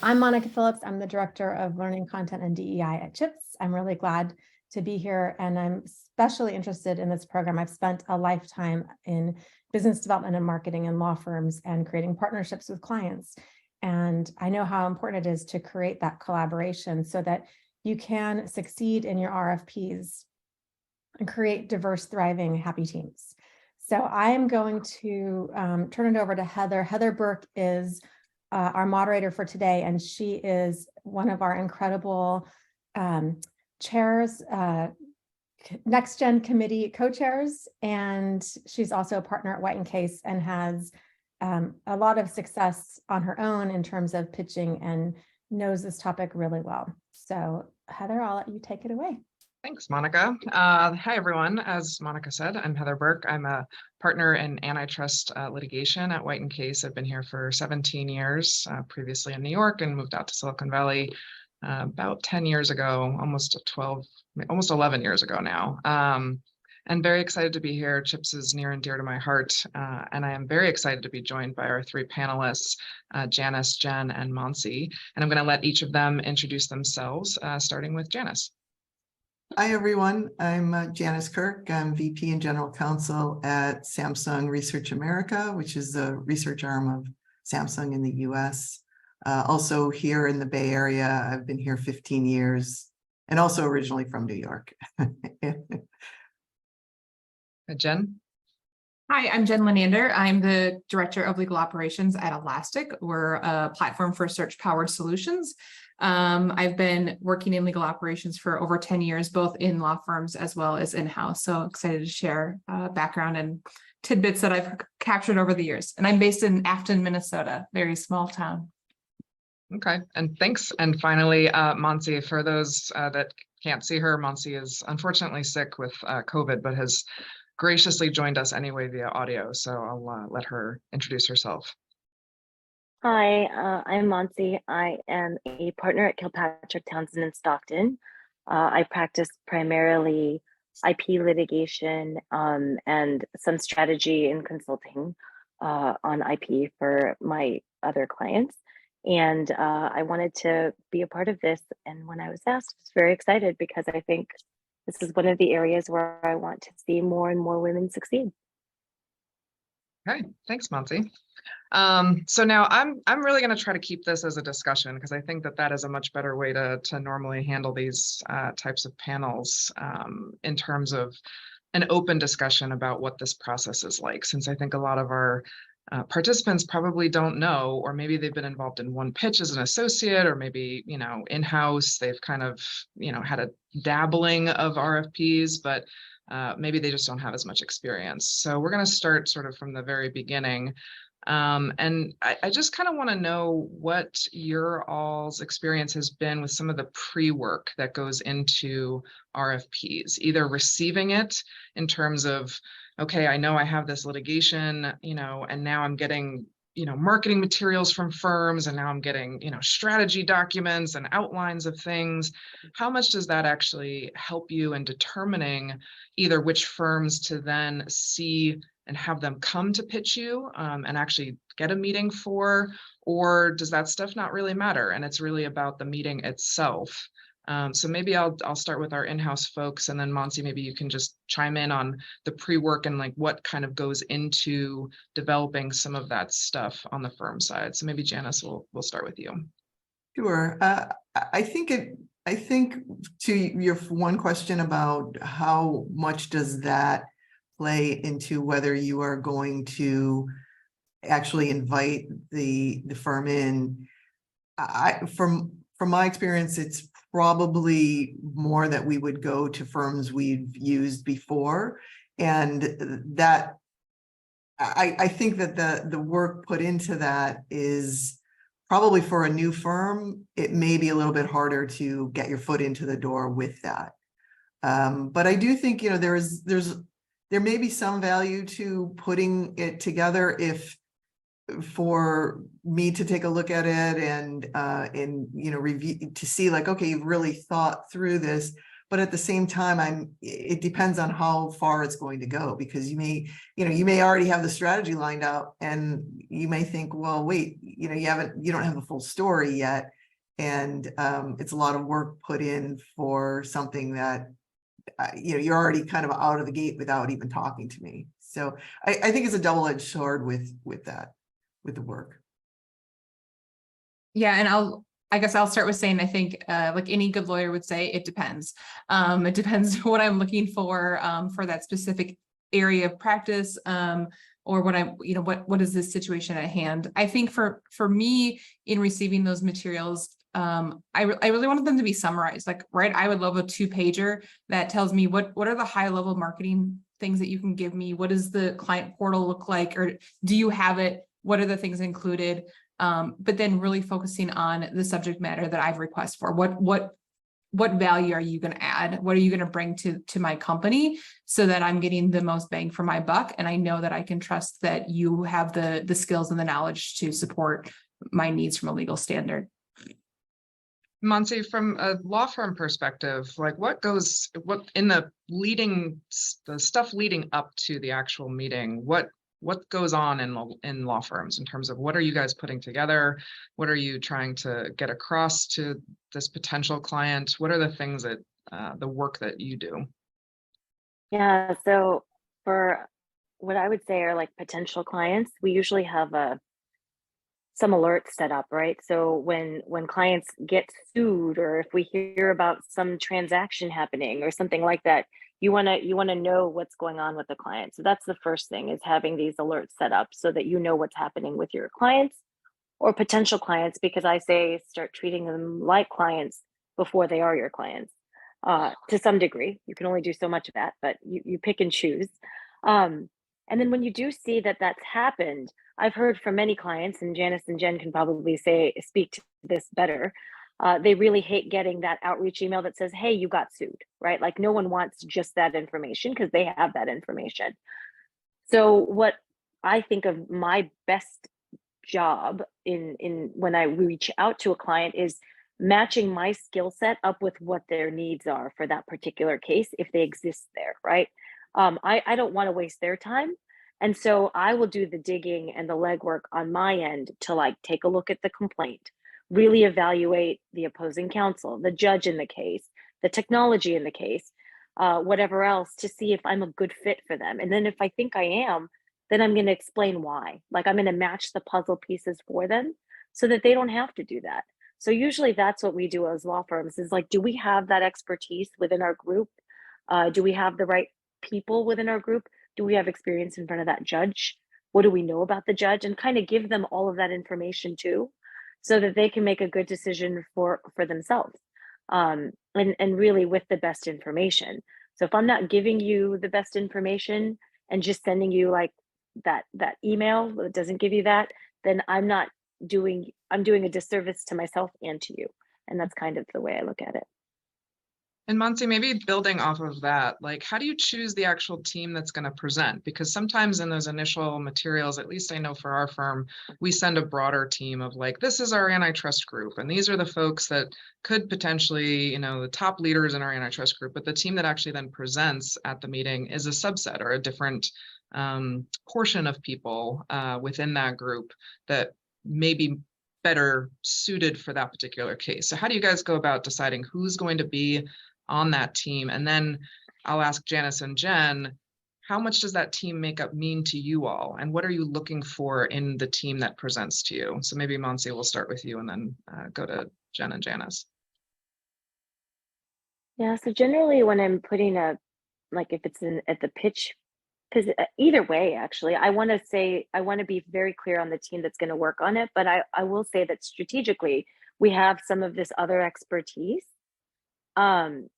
I'm Monica Phillips. I'm the Director of Learning Content and DEI at ChIPs. I'm really glad to be here, and I'm especially interested in this program. I've spent a lifetime in business development and marketing in law firms and creating partnerships with clients. And I know how important it is to create that collaboration so that you can succeed in your RFPs and create diverse, thriving, happy teams. So I am going to turn it over to Heather. Heather Burke is our moderator for today, and she is one of our incredible chairs, NextGen committee co-chairs, and she's also a partner at White & Case and has a lot of success on her own in terms of pitching and knows this topic really well. So Heather, I'll let you take it away. Thanks, Monica. Hi, everyone. As Monica said, I'm Heather Burke. I'm a partner in antitrust litigation at White & Case. I've been here for 17 years, previously in New York, and moved out to Silicon Valley about 10 years ago, almost 11 years ago now. And very excited to be here. ChIPs is near and dear to my heart. And I am very excited to be joined by our three panelists, Janice, Jen, and Mansi. And I'm going to let each of them introduce themselves, starting with Janice. Hi, everyone. I'm Janice Kirk. I'm VP and General Counsel at Samsung Research America, which is the research arm of Samsung in the US. Also here in the Bay Area, I've been here 15 years and also originally from New York. Jen? Hi, I'm Jen Lenander. I'm the Director of Legal Operations at Elastic. We're a platform for search-powered solutions. I've been working in legal operations for over 10 years, both in law firms as well as in-house. So excited to share background and tidbits that I've captured over the years. And I'm based in Afton, Minnesota, very small town. Okay, and thanks. And finally, Mansi, for those that can't see her, Mansi is unfortunately sick with COVID, but has graciously joined us anyway via audio. So I'll let her introduce herself. Hi, I'm Mansi. I am a partner at Kilpatrick, Townsend in Stockton. I practice primarily IP litigation and some strategy and consulting on IP for my other clients. And I wanted to be a part of this. And when I was asked, I was very excited because I think this is one of the areas where I want to see more and more women succeed. Okay, thanks, Mansi. So now I'm really going to try to keep this as a discussion because I think that is a much better way to normally handle these types of panels in terms of an open discussion about what this process is like, since I think a lot of our participants probably don't know, or maybe they've been involved in one pitch as an associate, or maybe, in-house, they've kind of, had a dabbling of RFPs, but maybe they just don't have as much experience. So we're going to start sort of from the very beginning. And I just kind of want to know what your all's experience has been with some of the pre-work that goes into RFPs, either receiving it in terms of, okay, I know I have this litigation, and now I'm getting, marketing materials from firms, and now I'm getting, strategy documents and outlines of things. How much does that actually help you in determining either which firms to then see and have them come to pitch you and actually get a meeting for, or does that stuff not really matter and it's really about the meeting itself? So maybe I'll start with our in-house folks, and then Mansi, maybe you can just chime in on the pre-work and like what kind of goes into developing some of that stuff on the firm side. So maybe Janice, we'll start with you. Sure. I think to your one question about how much does that play into whether you are going to actually invite the firm in. From my experience, it's probably more that we would go to firms we've used before, and that I think that the work put into that is probably for a new firm. It may be a little bit harder to get your foot into the door with that, but I do think there may be some value to putting it together if for me to take a look at it and review to see like, okay, you've really thought through this, but at the same time, it depends on how far it's going to go, because you may already have the strategy lined out and you may think, well, wait, you don't have a full story yet. And it's a lot of work put in for something that, you're already kind of out of the gate without even talking to me. So I think it's a double-edged sword with the work. Yeah, and I guess I'll start with saying, I think, like any good lawyer would say, it depends. It depends what I'm looking for that specific area of practice, or what I'm, what is this situation at hand? I think for me, in receiving those materials, I really wanted them to be summarized. Like, right, I would love a 2-pager that tells me what are the high level marketing things that you can give me? What does the client portal look like? Or do you have it? What are the things included? But then really focusing on the subject matter that I've requested for. What value are you going to add? What are you going to bring to my company so that I'm getting the most bang for my buck? And I know that I can trust that you have the skills and the knowledge to support my needs from a legal standard. Mansi, from a law firm perspective, like what in the stuff leading up to the actual meeting, what goes on in law firms in terms of what are you guys putting together? What are you trying to get across to this potential client? What are the things that the work that you do? Yeah, so for what I would say are like potential clients, we usually have some alerts set up, right? So when clients get sued, or if we hear about some transaction happening or something like that, you want to know what's going on with the client. So that's the first thing, is having these alerts set up so that you know what's happening with your clients or potential clients, because I say start treating them like clients before they are your clients. To some degree, you can only do so much of that, but you pick and choose. And then when you do see that that's happened, I've heard from many clients, and Janice and Jen can probably speak to this better. They really hate getting that outreach email that says, hey, you got sued, right? Like no one wants just that information because they have that information. So what I think of my best job in when I reach out to a client is matching my skill set up with what their needs are for that particular case, if they exist there, right? I don't want to waste their time. And so I will do the digging and the legwork on my end to like take a look at the complaint, really evaluate the opposing counsel, the judge in the case, the technology in the case, whatever else, to see if I'm a good fit for them. And then if I think I am, then I'm going to explain why. Like I'm going to match the puzzle pieces for them so that they don't have to do that. So usually that's what we do as law firms, is like, do we have that expertise within our group? Do we have the right people within our group? Do we have experience in front of that judge? What do we know about the judge? And kind of give them all of that information too, so that they can make a good decision for themselves, and really with the best information. So if I'm not giving you the best information and just sending you like that email that doesn't give you that, then I'm doing a disservice to myself and to you. And that's kind of the way I look at it. And Mansi, maybe building off of that, like how do you choose the actual team that's going to present? Because sometimes in those initial materials, at least I know for our firm, we send a broader team of like, this is our antitrust group, and these are the folks that could potentially, the top leaders in our antitrust group, but the team that actually then presents at the meeting is a subset or a different portion of people within that group that may be better suited for that particular case. So how do you guys go about deciding who's going to be on that team? And then I'll ask Janice and Jen, how much does that team makeup mean to you all? And what are you looking for in the team that presents to you? So maybe Mansi, we'll start with you and then go to Jen and Janice. Yeah, so generally when I'm putting if it's at the pitch, because either way, actually, I want to be very clear on the team that's going to work on it. But I will say that strategically, we have some of this other expertise. And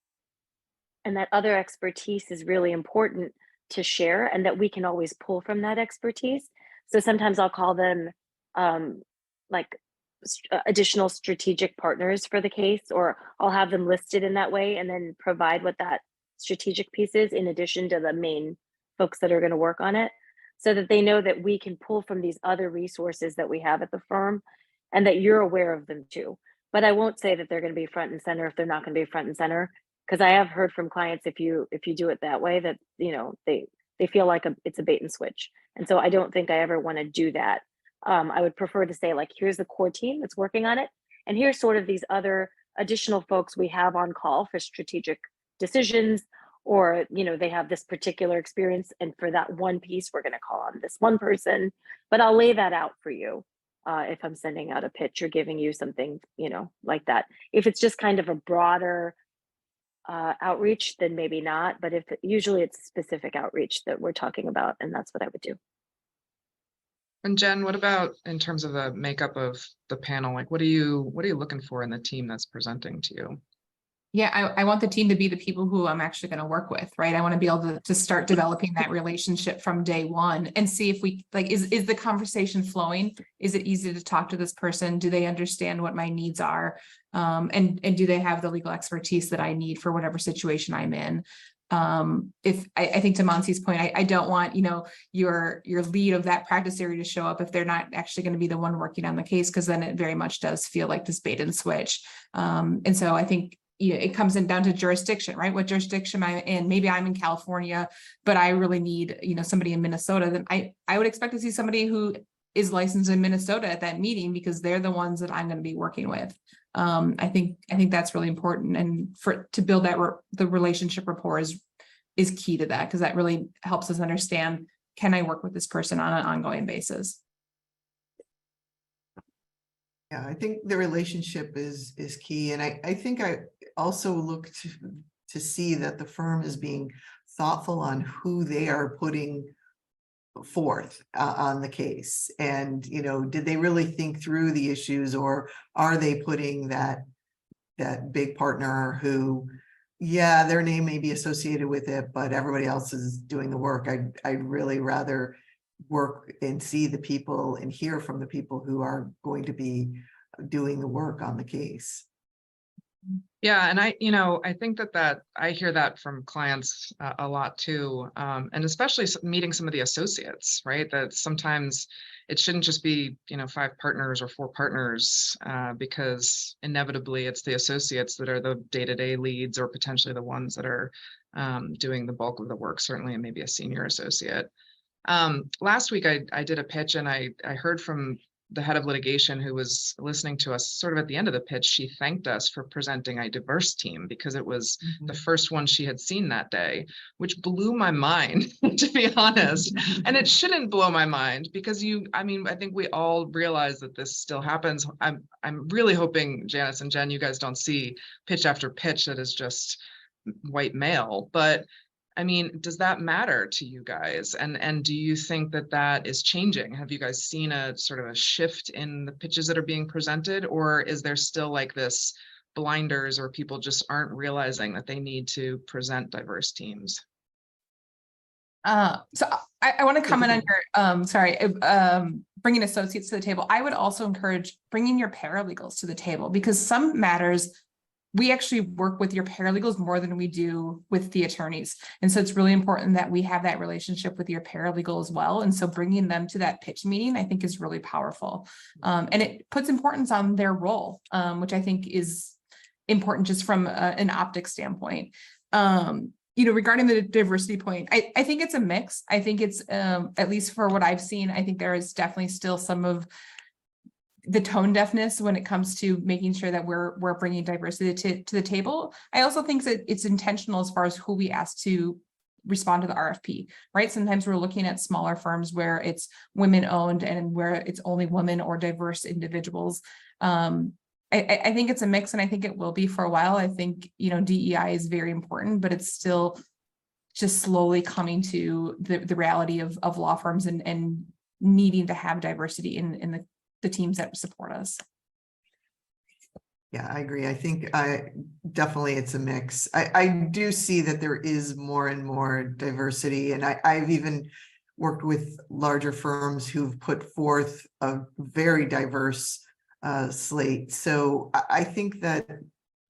that other expertise is really important to share, and that we can always pull from that expertise. So sometimes I'll call them additional strategic partners for the case, or I'll have them listed in that way and then provide what that strategic piece is in addition to the main folks that are going to work on it, so that they know that we can pull from these other resources that we have at the firm and that you're aware of them too. But I won't say that they're going to be front and center if they're not going to be front and center, because I have heard from clients, if you do it that way, that they feel like it's a bait and switch. And so I don't think I ever want to do that. I would prefer to say, like, here's the core team that's working on it, and here's sort of these other additional folks we have on call for strategic decisions, or, you know, they have this particular experience, and for that one piece, we're going to call on this one person. But I'll lay that out for you if I'm sending out a pitch or giving you something, you know, like that. If it's just kind of a broader outreach, then maybe not. But if usually it's specific outreach that we're talking about, and that's what I would do. And Jen, what about in terms of the makeup of the panel? Like, what are you looking for in the team that's presenting to you? Yeah, I want the team to be the people who I'm actually going to work with, right? I want to be able to start developing that relationship from day one and see if we like, is the conversation flowing? Is it easy to talk to this person? Do they understand what my needs are? And do they have the legal expertise that I need for whatever situation I'm in? If I think to Mansi's point, I don't want, you know, your lead of that practice area to show up if they're not actually going to be the one working on the case, because then it very much does feel like this bait and switch. And so I think, you know, it comes in down to jurisdiction, right? What jurisdiction am I in? Maybe I'm in California, but I really need, you know, somebody in Minnesota. Then I would expect to see somebody who is licensed in Minnesota at that meeting, because they're the ones that I'm going to be working with. I think that's really important, and to build that the relationship rapport is key to that, because that really helps us understand, can I work with this person on an ongoing basis? Yeah, I think the relationship is key, and I think I also look to see that the firm is being thoughtful on who they are putting forth on the case, and, you know, did they really think through the issues, or are they putting that big partner who, yeah, their name may be associated with it, but everybody else is doing the work. I'd really rather work and see the people and hear from the people who are going to be doing the work on the case. Yeah, and I think that I hear that from clients a lot too, and especially meeting some of the associates, right? That sometimes it shouldn't just be, you know, 5 partners or 4 partners, because inevitably it's the associates that are the day-to-day leads, or potentially the ones that are doing the bulk of the work, certainly, and maybe a senior associate. Last week I did a pitch, and I heard from the head of litigation who was listening to us sort of at the end of the pitch. She thanked us for presenting a diverse team, because it was the first one she had seen that day, which blew my mind, to be honest. And it shouldn't blow my mind, because I think we all realize that this still happens. I'm really hoping, Janice and Jen, you guys don't see pitch after pitch that is just white male, but I mean, does that matter to you guys? And do you think that is changing? Have you guys seen a sort of a shift in the pitches that are being presented, or is there still like this blinders, or people just aren't realizing that they need to present diverse teams? So I want to comment on your, bringing associates to the table. I would also encourage bringing your paralegals to the table, because some matters, we actually work with your paralegals more than we do with the attorneys. And so it's really important that we have that relationship with your paralegal as well. And so bringing them to that pitch meeting, I think, is really powerful. And it puts importance on their role, which I think is important just from an optics standpoint. You know, regarding the diversity point, I think it's a mix. I think it's, at least for what I've seen, I think there is definitely still some of the tone deafness when it comes to making sure that we're bringing diversity to the table. I also think that it's intentional as far as who we ask to respond to the RFP, right? Sometimes we're looking at smaller firms where it's women owned and where it's only women or diverse individuals. I think it's a mix, and I think it will be for a while. I think, you know, DEI is very important, but it's still just slowly coming to the reality of law firms and needing to have diversity in the teams that support us. Yeah, I agree. I think definitely it's a mix. I do see that there is more and more diversity, and I've even worked with larger firms who've put forth a very diverse slate. So I think that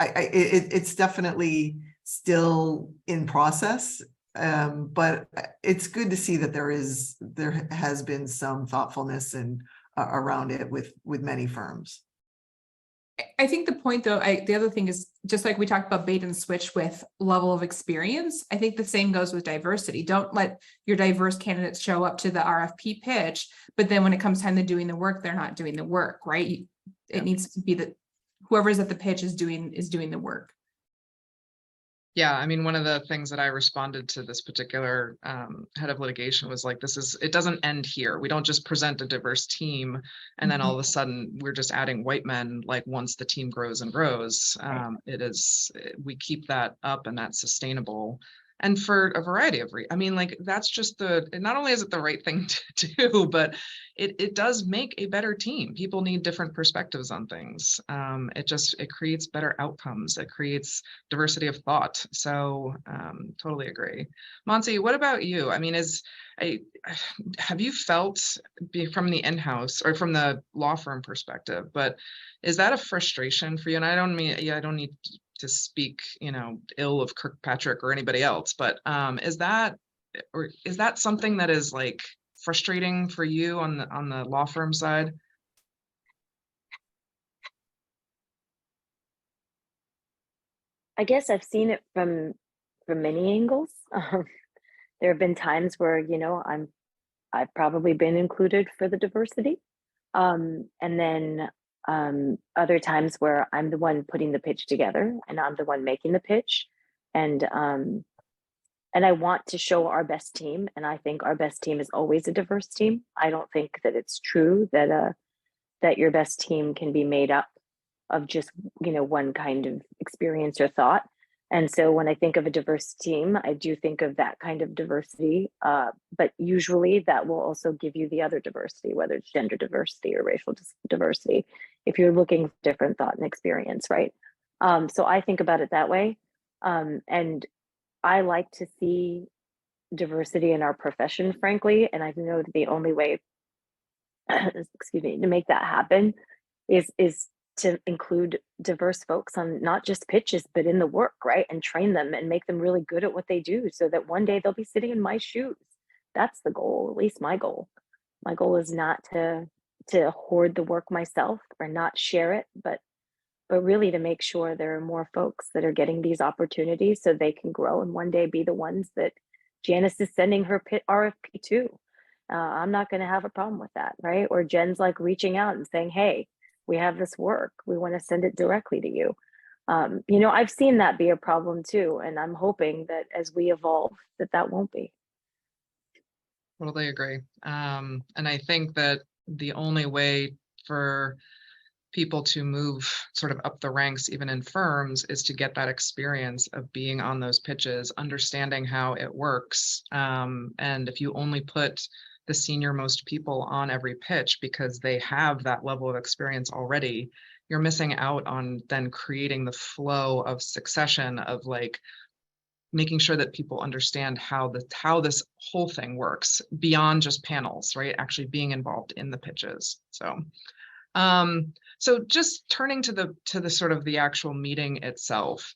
it's definitely still in process, but it's good to see that there has been some thoughtfulness and around it with many firms. I think the point though, the other thing is just like we talked about bait and switch with level of experience. I think the same goes with diversity. Don't let your diverse candidates show up to the RFP pitch, but then when it comes time to doing the work, they're not doing the work, right? It needs to be that whoever's at the pitch is doing the work. Yeah, I mean, one of the things that I responded to this particular head of litigation was like, it doesn't end here. We don't just present a diverse team and then all of a sudden we're just adding white men, like once the team grows and grows. We keep that up and that's sustainable. And for a variety of I mean, like, that's just not only is it the right thing to do, but it does make a better team. People need different perspectives on things. It creates better outcomes. It creates diversity of thought. So totally agree. Mansi, what about you? I mean, have you felt from the in-house or from the law firm perspective, but is that a frustration for you? And I don't need to speak, ill of Kilpatrick or anybody else, but is that something that is like frustrating for you on the law firm side? I guess I've seen it from many angles. There have been times where, I've probably been included for the diversity. And then other times where I'm the one putting the pitch together and I'm the one making the pitch. And I want to show our best team. And I think our best team is always a diverse team. I don't think that it's true that your best team can be made up of just, one kind of experience or thought. And so when I think of a diverse team, I do think of that kind of diversity, but usually that will also give you the other diversity, whether it's gender diversity or racial diversity, if you're looking for different thought and experience, right? So I think about it that way. And I like to see diversity in our profession, frankly, and I know that the only way, excuse me, to make that happen is to include diverse folks on not just pitches, but in the work, right? And train them and make them really good at what they do so that one day they'll be sitting in my shoes. That's the goal, at least my goal. My goal is not to hoard the work myself or not share it, but really to make sure there are more folks that are getting these opportunities so they can grow and one day be the ones that Janice is sending her RFP to. I'm not going to have a problem with that, right? Or Jen's like reaching out and saying, hey, we have this work. We want to send it directly to you. I've seen that be a problem too. And I'm hoping that as we evolve, that won't be. Totally agree. And I think that the only way for people to move sort of up the ranks, even in firms, is to get that experience of being on those pitches, understanding how it works. And if you only put the senior most people on every pitch because they have that level of experience already, you're missing out on then creating the flow of succession of like making sure that people understand how this whole thing works beyond just panels, right? Actually being involved in the pitches. So just turning to the sort of the actual meeting itself,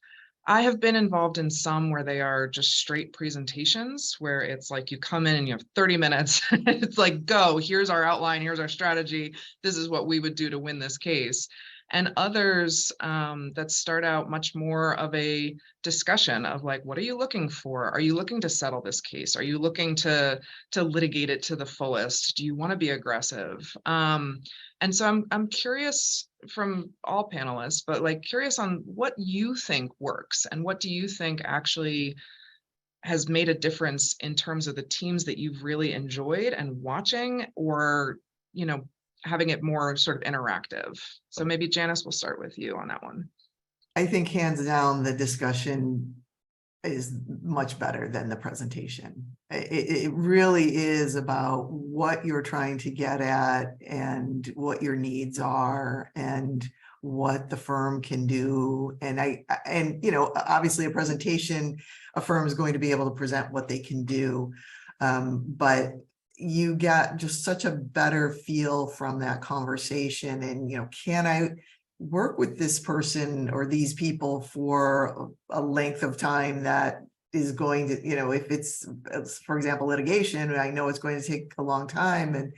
I have been involved in some where they are just straight presentations where it's like you come in and you have 30 minutes. It's like, go, here's our outline, here's our strategy. This is what we would do to win this case. And others that start out much more of a discussion of like, what are you looking for? Are you looking to settle this case? Are you looking to litigate it to the fullest? Do you want to be aggressive? And so I'm curious from all panelists, but like curious on what you think works and what do you think actually has made a difference in terms of the teams that you've really enjoyed and watching, or, having it more sort of interactive. So maybe Janice, we'll start with you on that one. I think hands down, the discussion is much better than the presentation. It really is about what you're trying to get at and what your needs are and what the firm can do. And obviously a presentation, a firm is going to be able to present what they can do. But you get just such a better feel from that conversation. And, can I work with this person or these people for a length of time that is going to, if it's, for example, litigation, I know it's going to take a long time. And,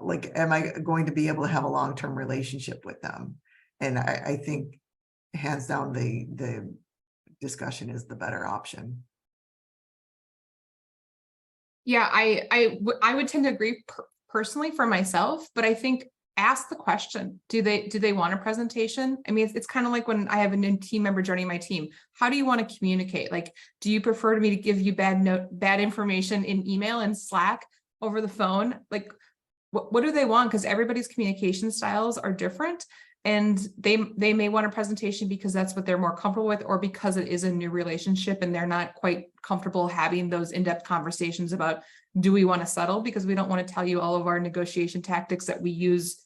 like, am I going to be able to have a long-term relationship with them? And I think hands down, the discussion is the better option. Yeah, I would tend to agree personally for myself, but I think ask the question, do they want a presentation? I mean, it's kind of like when I have a new team member joining my team. How do you want to communicate? Like, do you prefer me to give you bad information in email and Slack over the phone? Like, what do they want? Because everybody's communication styles are different. And they may want a presentation because that's what they're more comfortable with, or because it is a new relationship and they're not quite comfortable having those in-depth conversations about, do we want to settle? Because we don't want to tell you all of our negotiation tactics that we use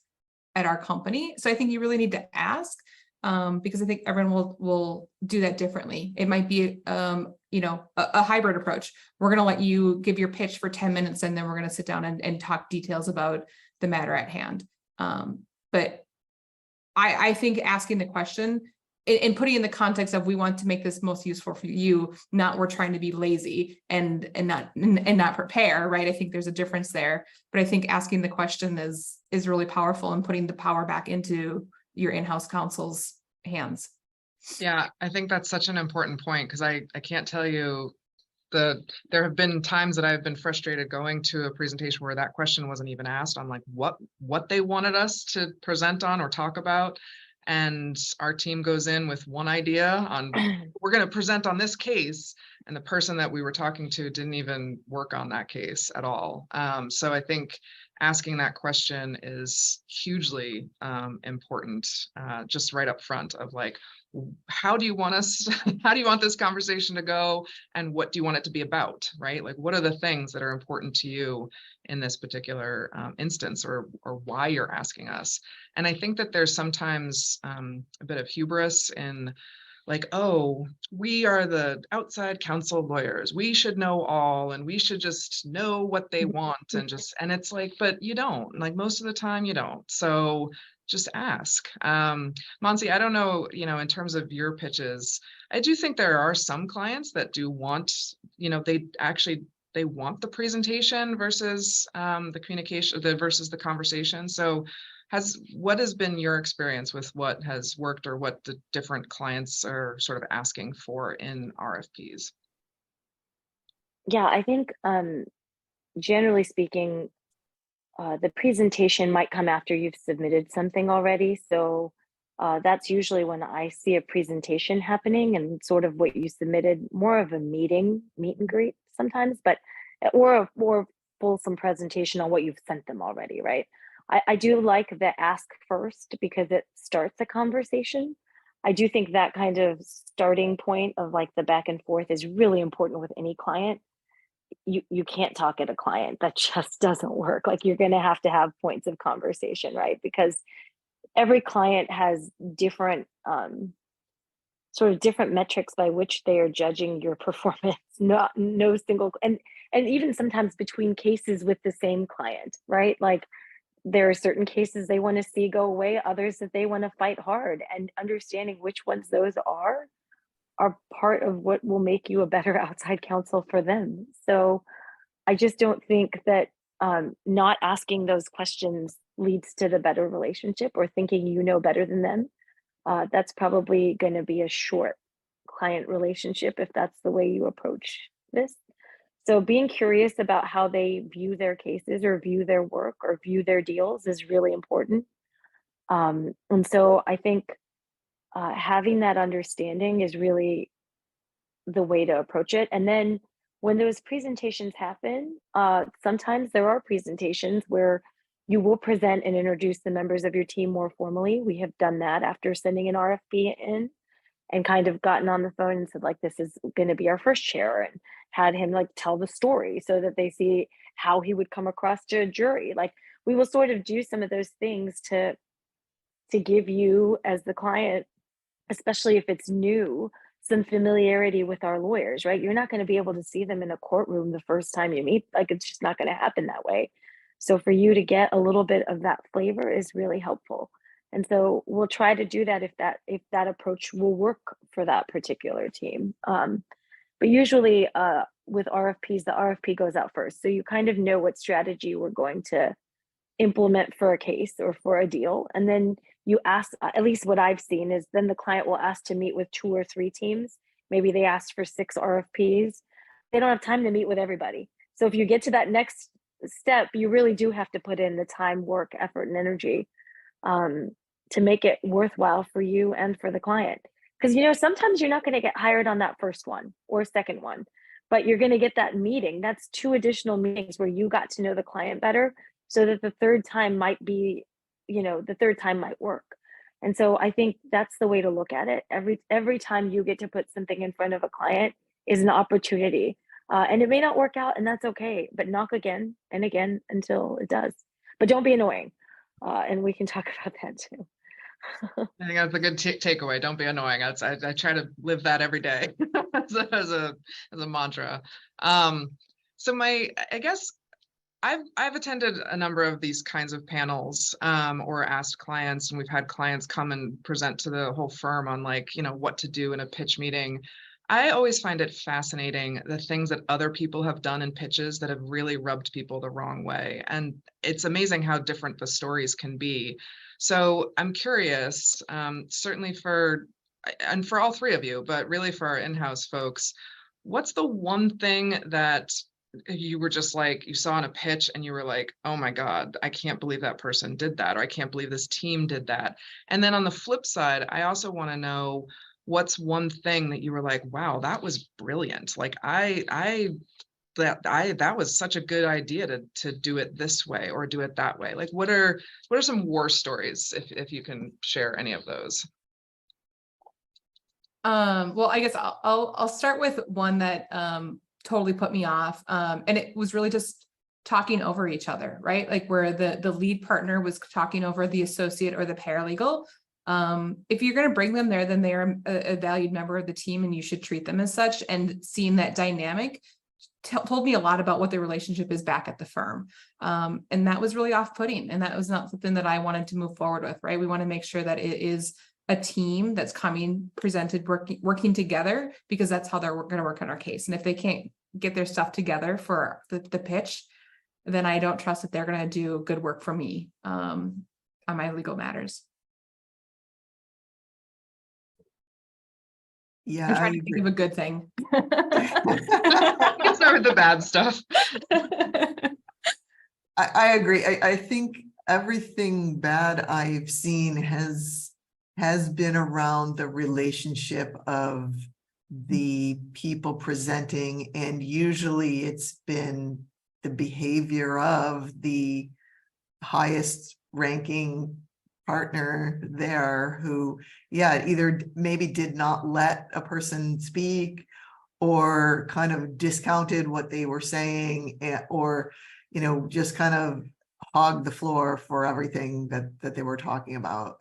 at our company. So I think you really need to ask, because I think everyone will do that differently. It might be, a hybrid approach. We're going to let you give your pitch for 10 minutes, and then we're going to sit down and talk details about the matter at hand. But I think asking the question and putting in the context of, we want to make this most useful for you, not we're trying to be lazy and not prepare, right? I think there's a difference there, but I think asking the question is really powerful, and putting the power back into your in-house counsel's hands. Yeah, I think that's such an important point, because I can't tell you there have been times that I've been frustrated going to a presentation where that question wasn't even asked on, like, what they wanted us to present on or talk about. And our team goes in with one idea on, we're going to present on this case, and the person that we were talking to didn't even work on that case at all. So I think asking that question is hugely important, just right up front, of like, how do you want this conversation to go, and what do you want it to be about, right? Like, what are the things that are important to you in this particular instance, or why you're asking us? And I think that there's sometimes a bit of hubris in, like, oh, we are the outside counsel lawyers, we should know all, and we should just know what they want, and it's like, but you don't, like, most of the time you don't. So just ask. Mansi, I don't know, in terms of your pitches, I do think there are some clients that do want, they want the presentation versus the communication, versus the conversation. So what has been your experience with what has worked, or what the different clients are sort of asking for in RFPs? Yeah, I think generally speaking, the presentation might come after you've submitted something already. So that's usually when I see a presentation happening, and sort of what you submitted, more of a meet and greet sometimes, but or a more fulsome presentation on what you've sent them already, right? I do like the ask first, because it starts a conversation. I do think that kind of starting point of, like, the back and forth is really important with any client. You can't talk at a client, that just doesn't work. Like, you're going to have points of conversation, right? Because every client has different sort of different metrics by which they are judging your performance. No single, and even sometimes between cases with the same client, right? Like, there are certain cases they want to see go away, others that they want to fight hard, and understanding which ones those are part of what will make you a better outside counsel for them. So I just don't think that not asking those questions leads to the better relationship, or thinking you know better than them. That's probably going to be a short client relationship if that's the way you approach this. So being curious about how they view their cases, or view their work, or view their deals is really important. And so I think having that understanding is really the way to approach it. And then when those presentations happen, sometimes there are presentations where you will present and introduce the members of your team more formally. We have done that after sending an RFP in, and kind of gotten on the phone and said, like, this is going to be our first chair, and had him, like, tell the story so that they see how he would come across to a jury. Like, we will sort of do some of those things to give you, as the client, especially if it's new, some familiarity with our lawyers, right? You're not going to be able to see them in a courtroom the first time you meet. Like, it's just not going to happen that way. So for you to get a little bit of that flavor is really helpful. And so we'll try to do that if that approach will work for that particular team. But usually with RFPs, the RFP goes out first. So you kind of know what strategy we're going to implement for a case or for a deal. And then you ask, at least what I've seen is then the client will ask to meet with 2 or 3 teams. Maybe they asked for 6 RFPs. They don't have time to meet with everybody. So if you get to that next step, you really do have to put in the time, work, effort, and energy to make it worthwhile for you and for the client. Because, you know, sometimes you're not going to get hired on that first one or second one, but you're going to get that meeting. That's 2 additional meetings where you got to know the client better, so that the third time might be, you know, the third time might work. And so I think that's the way to look at it. Every time you get to put something in front of a client is an opportunity. And it may not work out, and that's okay, but knock again and again until it does. But don't be annoying. And we can talk about that too. I think that's a good takeaway. Don't be annoying. I try to live that every day as a mantra. So I guess I've attended a number of these kinds of panels or asked clients, and we've had clients come and present to the whole firm on, like, you know, what to do in a pitch meeting. I always find it fascinating, the things that other people have done in pitches that have really rubbed people the wrong way. And it's amazing how different the stories can be. So I'm curious, certainly for all 3 of you, but really for our in-house folks, what's the one thing that you were just like, you saw in a pitch and you were like, oh my God, I can't believe that person did that, or I can't believe this team did that. And then on the flip side, I also want to know, what's one thing that you were like, wow, that was brilliant. Like that was such a good idea to do it this way or do it that way. Like, what are some war stories, if you can share any of those? Well, I guess I'll start with one that totally put me off. And it was really just talking over each other, right? Like where the lead partner was talking over the associate or the paralegal. If you're going to bring them there, then they're a valued member of the team and you should treat them as such. And seeing that dynamic told me a lot about what the relationship is back at the firm. And that was really off-putting. And that was not something that I wanted to move forward with, right? We want to make sure that it is a team that's presented, working together, because that's how they're going to work on our case. And if they can't get their stuff together for the pitch, then I don't trust that they're going to do good work for me on my legal matters. Yeah, I'm trying to think of a good thing. You can start with the bad stuff. I agree. I think everything bad I've seen has been around the relationship of the people presenting, and usually it's been the behavior of the highest ranking partner there who, yeah, either maybe did not let a person speak or kind of discounted what they were saying, or, you know, just kind of hogged the floor for everything that they were talking about,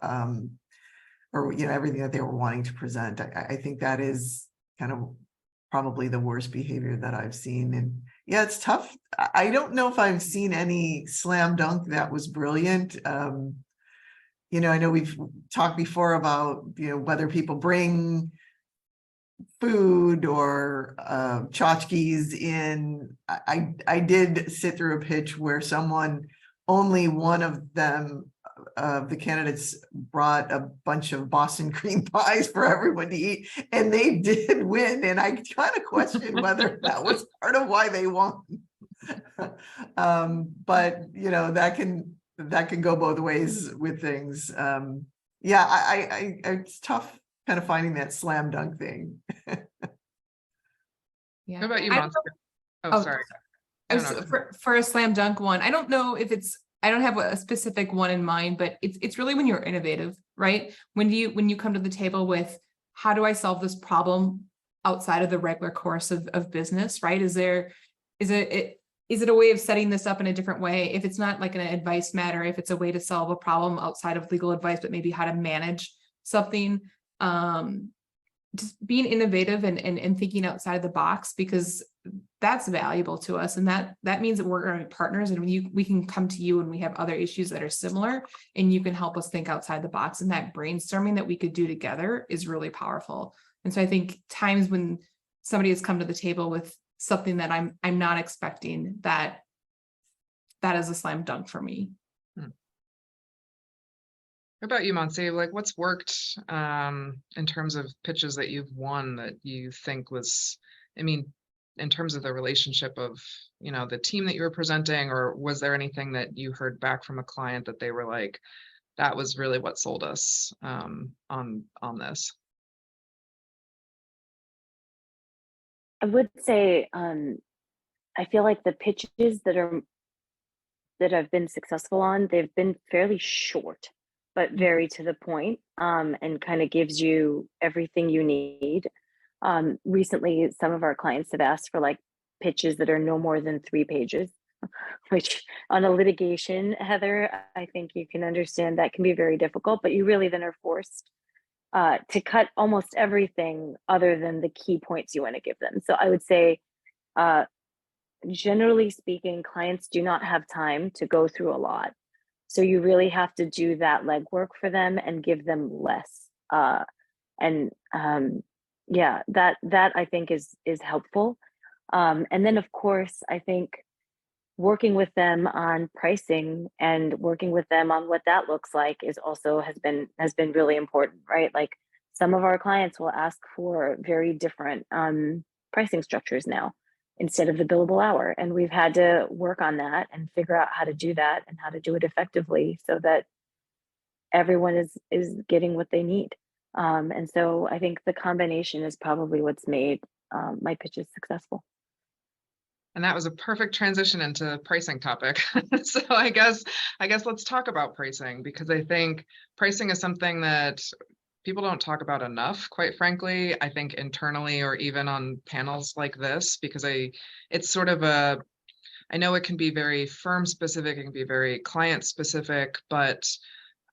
or, you know, everything that they were wanting to present. I think that is kind of probably the worst behavior that I've seen. And yeah, it's tough. I don't know if I've seen any slam dunk that was brilliant. You know, I know we've talked before about, you know, whether people bring food or tchotchkes in. I did sit through a pitch where only one of them, the candidates, brought a bunch of Boston cream pies for everyone to eat, and they did win. And I kind of questioned whether that was part of why they won. But you know, that can go both ways with things. Yeah, it's tough kind of finding that slam dunk thing. Yeah. What about you, Mansi? Oh, sorry. For a slam dunk one, I don't know if I don't have a specific one in mind, but it's really when you're innovative, right? When you come to the table with, how do I solve this problem outside of the regular course of business, right? Is it a way of setting this up in a different way? If it's not like an advice matter, if it's a way to solve a problem outside of legal advice, but maybe how to manage something, just being innovative and thinking outside the box, because that's valuable to us. And that means that we're going to be partners, and we can come to you when we have other issues that are similar, and you can help us think outside the box. And that brainstorming that we could do together is really powerful. And so I think times when somebody has come to the table with something that I'm not expecting, that is a slam dunk for me. What about you, Mansi? Like, what's worked in terms of pitches that you've won that you think was, I mean, in terms of the relationship of, you know, the team that you were presenting, or was there anything that you heard back from a client that they were like, that was really what sold us on this? I would say I feel like the pitches that I've been successful on, they've been fairly short, but very to the point, and kind of gives you everything you need. Recently, some of our clients have asked for like pitches that are no more than 3 pages, which on a litigation, Heather, I think you can understand that can be very difficult, but you really then are forced to cut almost everything other than the key points you want to give them. So I would say, uh, generally speaking, clients do not have time to go through a lot. So you really have to do that legwork for them and give them less. And yeah, that I think is helpful. And then of course, I think working with them on pricing and working with them on what that looks like is also has been really important, right? Like some of our clients will ask for very different pricing structures now instead of the billable hour, and we've had to work on that and figure out how to do that and how to do it effectively so that everyone is getting what they need. And so I think the combination is probably what's made my pitches successful. And that was a perfect transition into pricing topic. So I guess let's talk about pricing, because I think pricing is something that people don't talk about enough, quite frankly. I think internally or even on panels like this, because it's sort of a, I know it can be very firm specific, it can be very client specific, but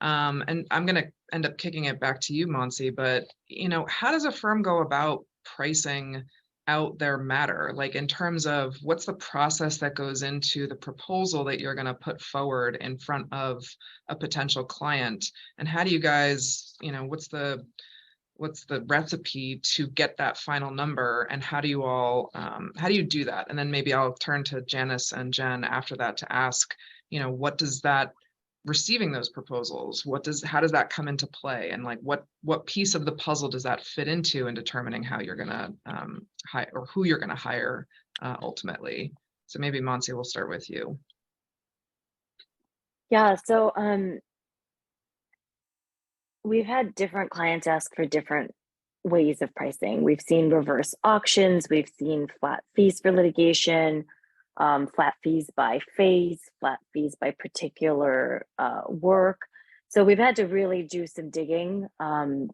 and I'm going to end up kicking it back to you, Mansi, but you know, how does a firm go about pricing out their matter? Like in terms of what's the process that goes into the proposal that you're going to put forward in front of a potential client, and how do you guys, you know, what's the recipe to get that final number, and how do you all how do you do that? And then maybe I'll turn to Janice and Jen after that to ask, you know, what does that, receiving those proposals, how does that come into play, and like what piece of the puzzle does that fit into in determining how you're gonna hire, or who you're gonna hire ultimately? So maybe Mansi, we'll start with you. Yeah, so we've had different clients ask for different ways of pricing. We've seen reverse auctions, we've seen flat fees for litigation, flat fees by phase, flat fees by particular work. So we've had to really do some digging on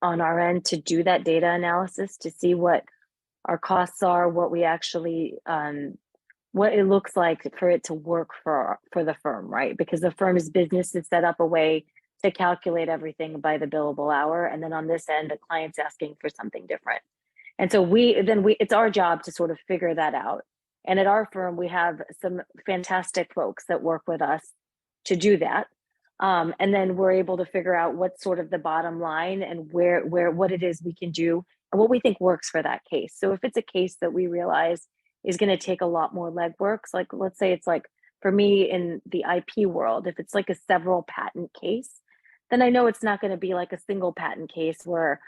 our end to do that data analysis to see what our costs are, what we actually what it looks like for it to work for the firm, right? Because the firm's business is set up a way to calculate everything by the billable hour, and then on this end, the client's asking for something different. And so it's our job to sort of figure that out. And at our firm, we have some fantastic folks that work with us to do that. And then we're able to figure out what's sort of the bottom line and where what it is we can do and what we think works for that case. So if it's a case that we realize is going to take a lot more legwork, like let's say it's like for me in the IP world, if it's like a several patent case, then I know it's not going to be like a single patent case where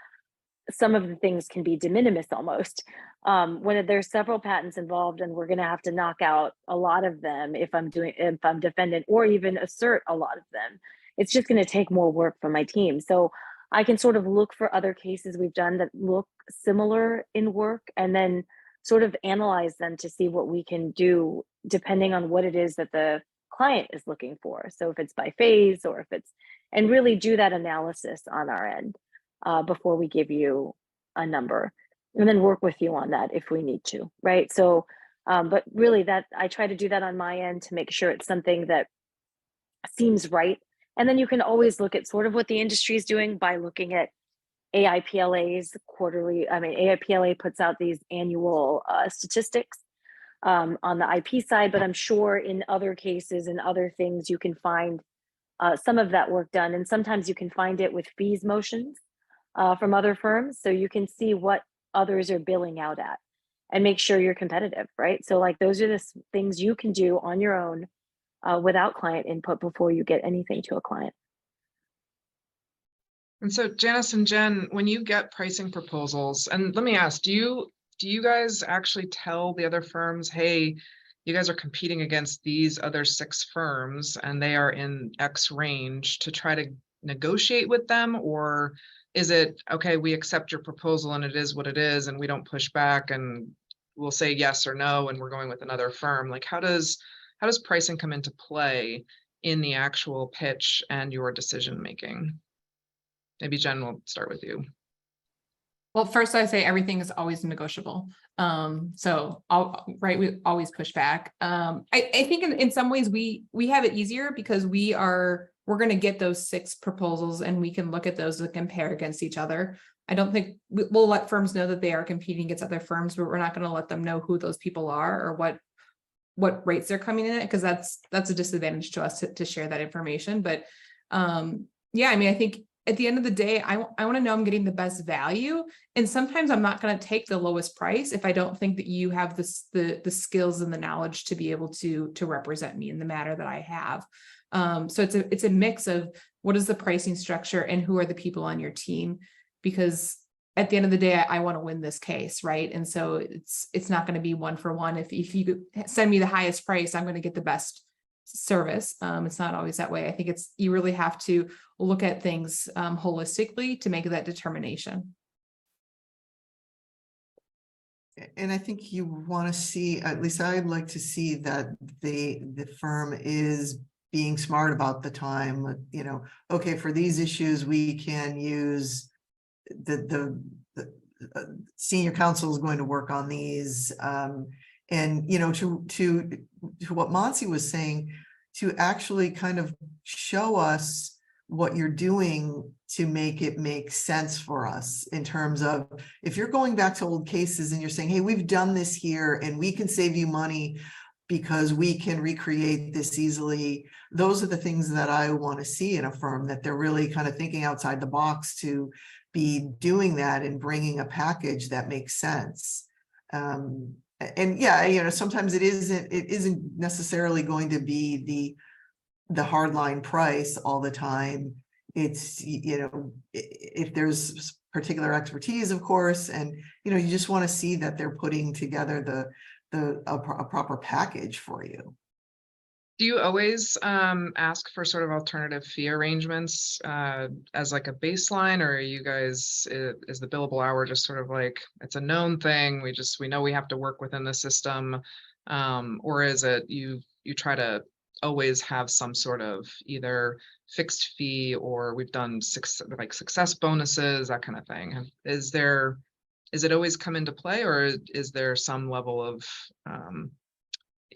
some of the things can be de minimis almost. When there's several patents involved and we're going to have to knock out a lot of them if I'm defendant, or even assert a lot of them, it's just going to take more work from my team. So I can sort of look for other cases we've done that look similar in work and then sort of analyze them to see what we can do depending on what it is that the client is looking for. So if it's by phase or if it's, and really do that analysis on our end before we give you a number, and then work with you on that if we need to, right? So, but really that I try to do that on my end to make sure it's something that seems right. And then you can always look at sort of what the industry is doing by looking at AIPLA's quarterly. I mean, AIPLA puts out these annual statistics on the IP side, but I'm sure in other cases and other things you can find some of that work done. And sometimes you can find it with fees motions from other firms. So you can see what others are billing out at and make sure you're competitive, right? So like those are the things you can do on your own without client input before you get anything to a client. And so Janice and Jen, when you get pricing proposals, and let me ask, do you guys actually tell the other firms, hey, you guys are competing against these other 6 firms and they are in X range, to try to negotiate with them? Or is it, okay, we accept your proposal and it is what it is and we don't push back and we'll say yes or no and we're going with another firm? Like, how does pricing come into play in the actual pitch and your decision making? Maybe Jen, will start with you. Well, first I say everything is always negotiable. So we always push back. I think in some ways we have it easier because we're going to get those 6 proposals and we can look at those and compare against each other. I don't think we'll let firms know that they are competing against other firms, but we're not going to let them know who those people are or what rates they're coming in at, because that's a disadvantage to us to share that information. But yeah, I mean, I think at the end of the day, I want to know I'm getting the best value. And sometimes I'm not going to take the lowest price if I don't think that you have the skills and the knowledge to be able to represent me in the matter that I have. So it's a mix of what is the pricing structure and who are the people on your team, because at the end of the day, I want to win this case, right? And so it's not going to be one for one. If you send me the highest price, I'm going to get the best service. It's not always that way. I think you really have to look at things holistically to make that determination. And I think you want to see, at least I'd like to see that the firm is being smart about the time, okay, for these issues, we can use the senior counsel is going to work on these. And, to what Mansi was saying, to actually kind of show us what you're doing to make it make sense for us, in terms of, if you're going back to old cases and you're saying, hey, we've done this here and we can save you money because we can recreate this easily. Those are the things that I want to see in a firm, that they're really kind of thinking outside the box to be doing that and bringing a package that makes sense. And yeah, sometimes it isn't necessarily going to be the hardline price all the time. It's, if there's particular expertise, of course, and, you just want to see that they're putting together a proper package for you. Do you always ask for sort of alternative fee arrangements as like a baseline, or are you guys, is the billable hour just sort of like, it's a known thing, we know we have to work within the system, or is it you try to always have some sort of either fixed fee, or we've done success bonuses, that kind of thing? Is it always come into play, or is there some level of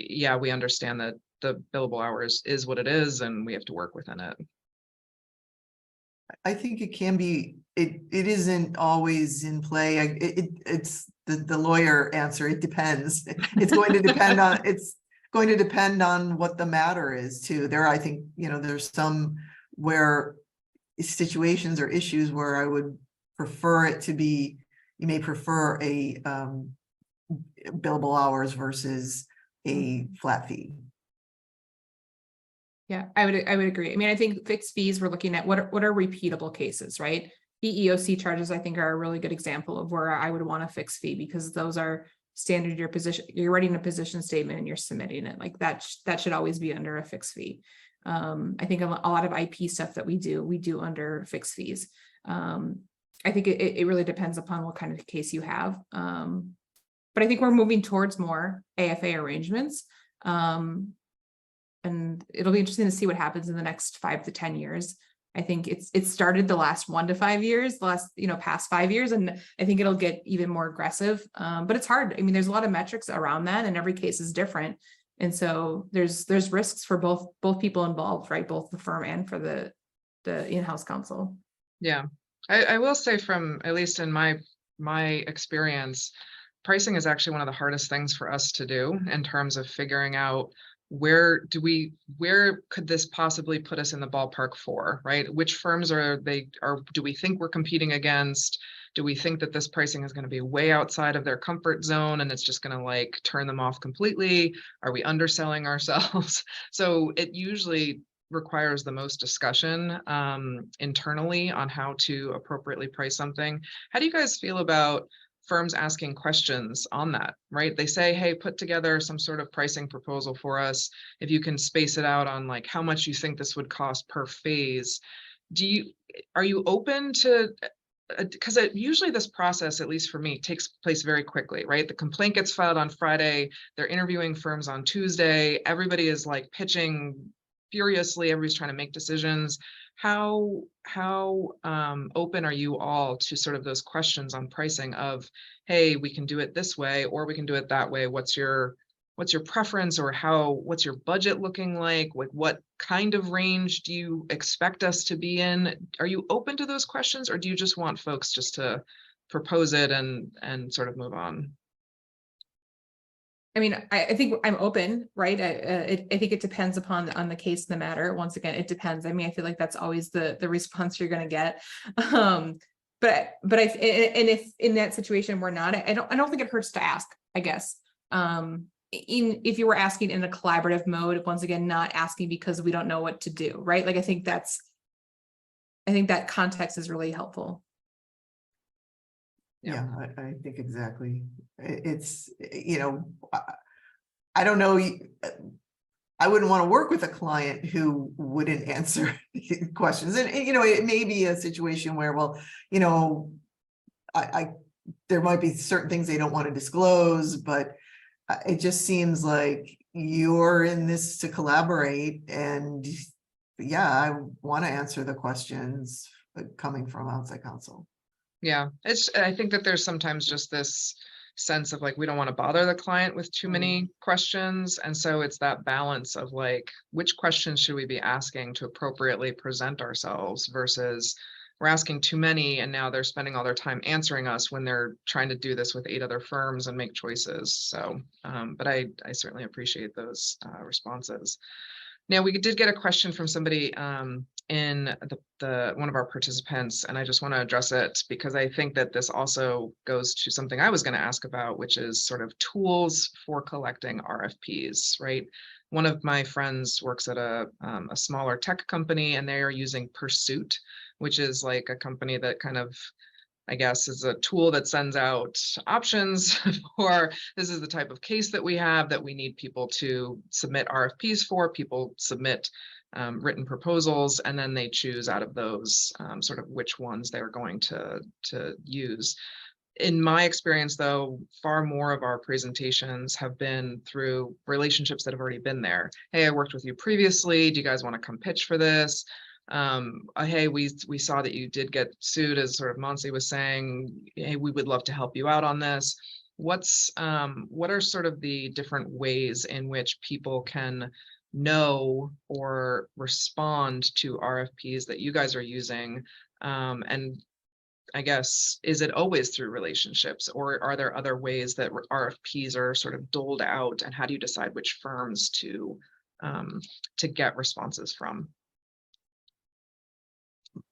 yeah, we understand that the billable hours is what it is and we have to work within it? I think it can be, it isn't always in play. It's the lawyer answer. It depends. It's going to depend on what the matter is too. I think, there's some where situations or issues where I would prefer it to be, you may prefer a billable hours versus a flat fee. Yeah, I would agree. I mean, I think fixed fees, we're looking at what are repeatable cases, right? EEOC charges, I think, are a really good example of where I would want a fixed fee, because those are standard. You're writing a position statement and you're submitting it, like that should always be under a fixed fee. I think a lot of IP stuff that we do under fixed fees. I think it really depends upon what kind of case you have. But I think we're moving towards more AFA arrangements. And it'll be interesting to see what happens in the next 5 to 10 years. I think it's started the last 1 to 5 years, past 5 years, and I think it'll get even more aggressive. But it's hard. I mean, there's a lot of metrics around that, and every case is different. And so there's risks for both people involved, right? Both the firm and for the in-house counsel. Yeah, I will say, from at least in my experience, pricing is actually one of the hardest things for us to do, in terms of figuring out where could this possibly put us in the ballpark for, right? Which firms do we think we're competing against? Do we think that this pricing is going to be way outside of their comfort zone and it's just going to turn them off completely? Are we underselling ourselves? So it usually requires the most discussion internally on how to appropriately price something. How do you guys feel about firms asking questions on that, right? They say, hey, put together some sort of pricing proposal for us. If you can space it out on like how much you think this would cost per phase. Are you open to, because usually this process, at least for me, takes place very quickly, right? The complaint gets filed on Friday, they're interviewing firms on Tuesday, everybody is like pitching furiously, everybody's trying to make decisions. How open are you all to sort of those questions on pricing of, hey, we can do it this way, or we can do it that way. What's your preference, or what's your budget looking like? What kind of range do you expect us to be in? Are you open to those questions, or do you just want folks just to propose it and sort of move on? I mean, I think I'm open, right? I think it depends on the case and the matter. Once again, it depends. I mean, I feel like that's always the response you're going to get. But if in that situation we're not, I don't think it hurts to ask, I guess. If you were asking in a collaborative mode, once again, not asking because we don't know what to do, right? Like I think that context is really helpful. Yeah, I think exactly. It's, I don't know. I wouldn't want to work with a client who wouldn't answer questions. And, it may be a situation where, well, there might be certain things they don't want to disclose, but it just seems like you're in this to collaborate. And yeah, I want to answer the questions coming from outside counsel. Yeah, I think that there's sometimes just this sense of like, we don't want to bother the client with too many questions. And so it's that balance of like, which questions should we be asking to appropriately present ourselves versus we're asking too many and now they're spending all their time answering us when they're trying to do this with 8 other firms and make choices. So, but I certainly appreciate those responses. Now, we did get a question from somebody in one of our participants, and I just want to address it because I think that this also goes to something I was going to ask about, which is sort of tools for collecting RFPs, right? One of my friends works at a smaller tech company, and they are using Pursuit, which is like a company that kind of, I guess, is a tool that sends out options for this is the type of case that we have that we need people to submit RFPs for. People submit written proposals, and then they choose out of those sort of which ones they're going to use. In my experience, though, far more of our presentations have been through relationships that have already been there. Hey, I worked with you previously. Do you guys want to come pitch for this? Hey, we saw that you did get sued, as sort of Mansi was saying. Hey, we would love to help you out on this. What are sort of the different ways in which people can know or respond to RFPs that you guys are using? And I guess, is it always through relationships, or are there other ways that RFPs are sort of doled out, and how do you decide which firms to get responses from?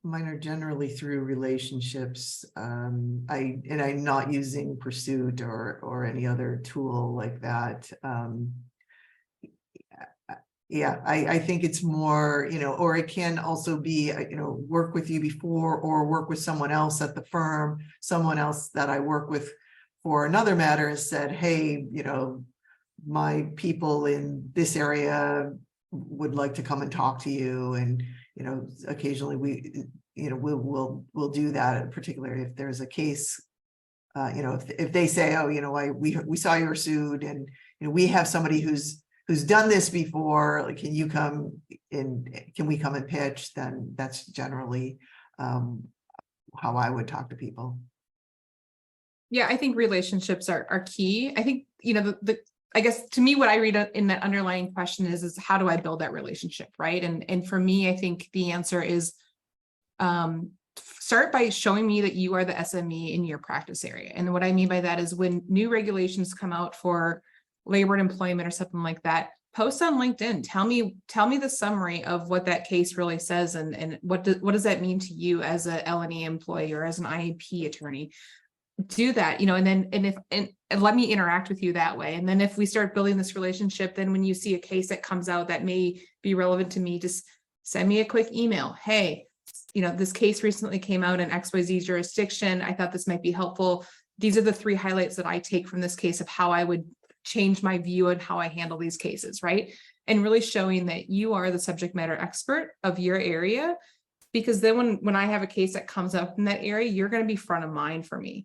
Mine are generally through relationships. I'm not using Pursuit or any other tool like that. Yeah, I think it's more, or it can also be, work with you before or work with someone else at the firm, someone else that I work with for another matter has said, hey, my people in this area would like to come and talk to you. And, occasionally we'll do that, particularly if there's a case, if they say, oh, we saw you were sued and, we have somebody who's done this before, like, can we come and pitch? Then that's generally how I would talk to people. Yeah, I think relationships are key. I think, I guess to me, what I read in that underlying question is how do I build that relationship, right? And for me, I think the answer is start by showing me that you are the SME in your practice area. And what I mean by that is when new regulations come out for labor and employment or something like that, post on LinkedIn, tell me the summary of what that case really says and what does that mean to you as a L&E employee or as an IEP attorney. Do that, and let me interact with you that way. And then if we start building this relationship, then when you see a case that comes out that may be relevant to me, just send me a quick email. Hey, this case recently came out in XYZ jurisdiction. I thought this might be helpful. These are the 3 highlights that I take from this case of how I would change my view and how I handle these cases, right? And really showing that you are the subject matter expert of your area, because then when I have a case that comes up in that area, you're going to be front of mind for me.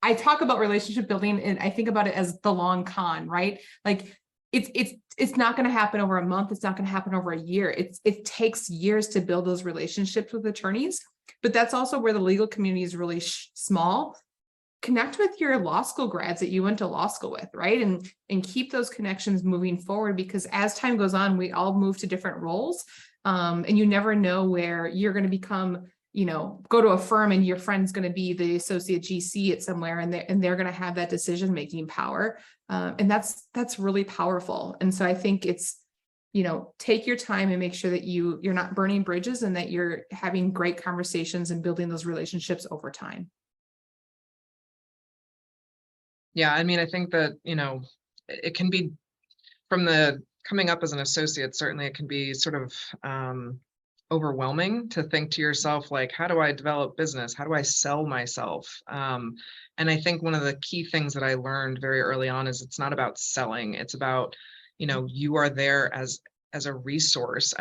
I talk about relationship building, and I think about it as the long con, right? Like it's not going to happen over a month. It's not going to happen over a year. It takes years to build those relationships with attorneys, but that's also where the legal community is really small. Connect with your law school grads that you went to law school with, right? And keep those connections moving forward, because as time goes on, we all move to different roles. And you never know where you're going to become, go to a firm and your friend's going to be the associate GC at somewhere, and they're going to have that decision-making power. And that's really powerful. And so I think it's, take your time and make sure that you're not burning bridges, and that you're having great conversations and building those relationships over time. Yeah, I mean, I think that, it can be from the coming up as an associate, certainly it can be sort of overwhelming to think to yourself, like, how do I develop business? How do I sell myself? And I think one of the key things that I learned very early on is it's not about selling. It's about, you are there as a resource,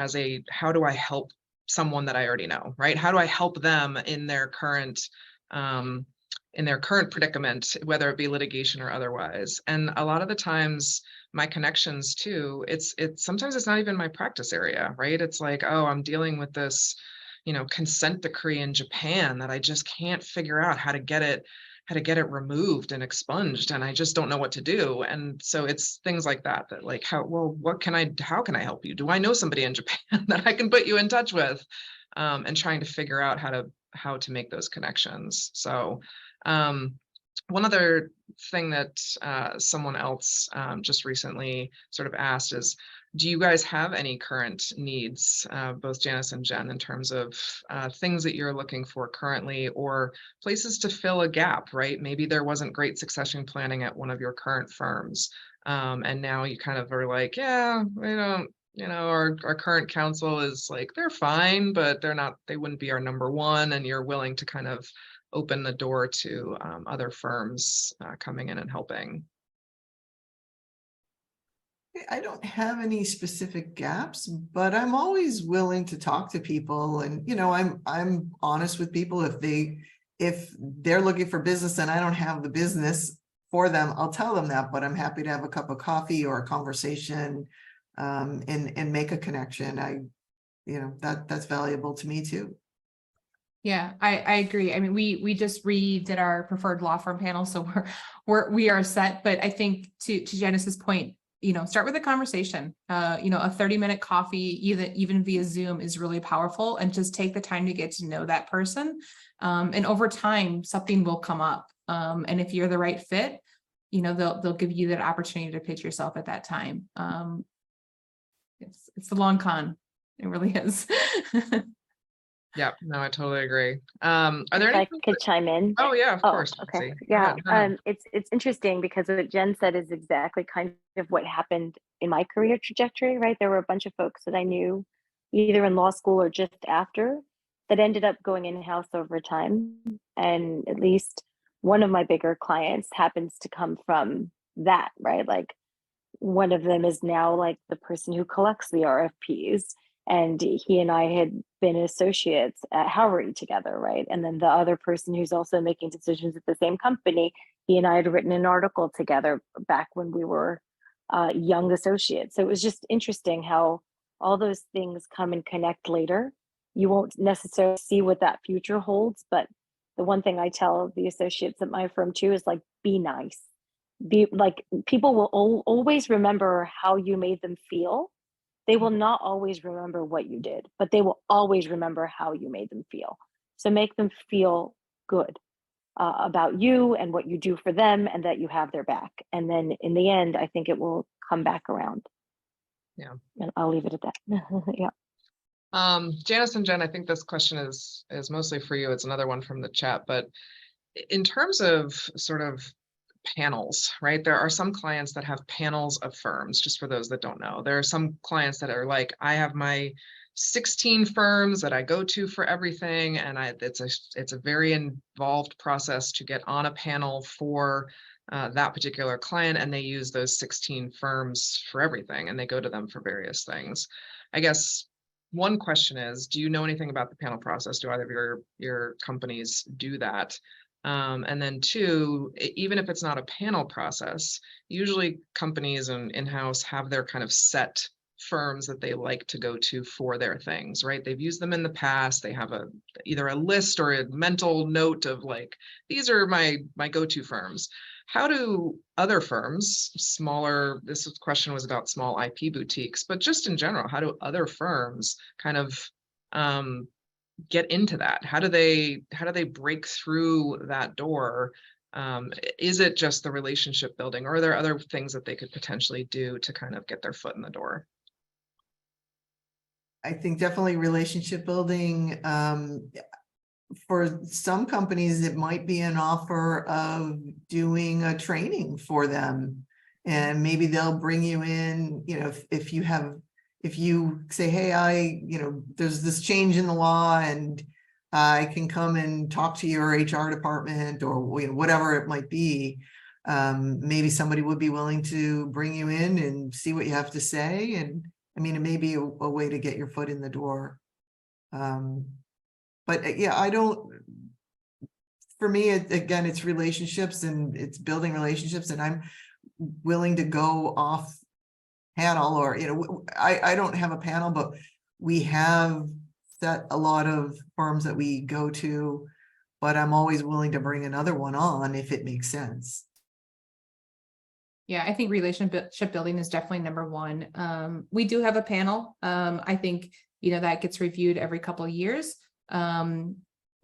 how do I help someone that I already know, right? How do I help them in their current predicament, whether it be litigation or otherwise. And a lot of the times my connections too, sometimes it's not even my practice area, right? It's like, oh, I'm dealing with this, consent decree in Japan that I just can't figure out how to get it removed and expunged. And I just don't know what to do. And so it's things like that like, how can I help you? Do I know somebody in Japan that I can put you in touch with? And trying to figure out how to make those connections. So one other thing that someone else just recently sort of asked is, do you guys have any current needs, both Janice and Jen, in terms of things that you're looking for currently, or places to fill a gap, right? Maybe there wasn't great succession planning at one of your current firms, and now you kind of are like, yeah, we don't, our current counsel is like, they're fine, but they wouldn't be our number one, and you're willing to kind of open the door to other firms coming in and helping. I don't have any specific gaps, but I'm always willing to talk to people, and I'm honest with people. If they're looking for business and I don't have the business for them, I'll tell them that, but I'm happy to have a cup of coffee or a conversation and make a connection. That's valuable to me too. Yeah, I agree. I mean, we just redid our preferred law firm panel, so we are set. But I think to Janice's point, start with a conversation. A 30-minute coffee, even via Zoom, is really powerful, and just take the time to get to know that person. And over time, something will come up. And if you're the right fit, they'll give you that opportunity to pitch yourself at that time. It's the long con. It really is. Yeah, no, I totally agree. Are there I could chime in? Oh yeah, of course. Okay. Mansi. Yeah. Go ahead. It's interesting because what Jen said is exactly kind of what happened in my career trajectory, right? There were a bunch of folks that I knew either in law school or just after that ended up going in-house over time. And at least one of my bigger clients happens to come from that, right? Like one of them is now like the person who collects the RFPs. And he and I had been associates at Howard together, right? And then the other person who's also making decisions at the same company, he and I had written an article together back when we were young associates. So it was just interesting how all those things come and connect later. You won't necessarily see what that future holds, but the one thing I tell the associates at my firm too is like, be nice. Be like, people will always remember how you made them feel. They will not always remember what you did, but they will always remember how you made them feel. So make them feel good about you and what you do for them, and that you have their back. And then in the end, I think it will come back around. Yeah. And I'll leave it at that. Yeah. Janice and Jen, I think this question is mostly for you. It's another one from the chat, but in terms of sort of panels, right? There are some clients that have panels of firms, just for those that don't know. There are some clients that are like, I have my 16 firms that I go to for everything, and it's a very involved process to get on a panel for that particular client, and they use those 16 firms for everything, and they go to them for various things. I guess one question is, do you know anything about the panel process? Do either of your companies do that? And then two, even if it's not a panel process, usually companies and in-house have their kind of set firms that they like to go to for their things, right? They've used them in the past. They have either a list or a mental note of like, these are my go-to firms. How do other firms, smaller, this question was about small IP boutiques, but just in general, how do other firms kind of get into that? How do they break through that door? Is it just the relationship building, or are there other things that they could potentially do to kind of get their foot in the door? I think definitely relationship building. For some companies, it might be an offer of doing a training for them, and maybe they'll bring you in, if you say, hey, there's this change in the law and I can come and talk to your HR department, or whatever it might be. Maybe somebody would be willing to bring you in and see what you have to say. And I mean, it may be a way to get your foot in the door. But yeah, for me, again, it's relationships, and it's building relationships, and I'm willing to go off panel, or, I don't have a panel, but we have set a lot of firms that we go to, but I'm always willing to bring another one on if it makes sense. Yeah, I think relationship building is definitely number one. We do have a panel. I think, that gets reviewed every couple of years.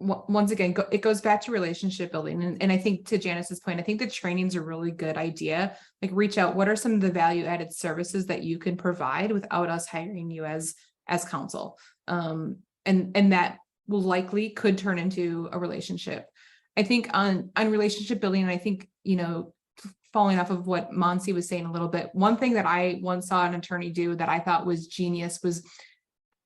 Once again, it goes back to relationship building. And I think, to Janice's point, I think the training's a really good idea. Like, reach out, what are some of the value added services that you can provide without us hiring you as counsel? And that will likely could turn into a relationship. I think on relationship building, and I think, following off of what Mansi was saying a little bit, one thing that I once saw an attorney do that I thought was genius was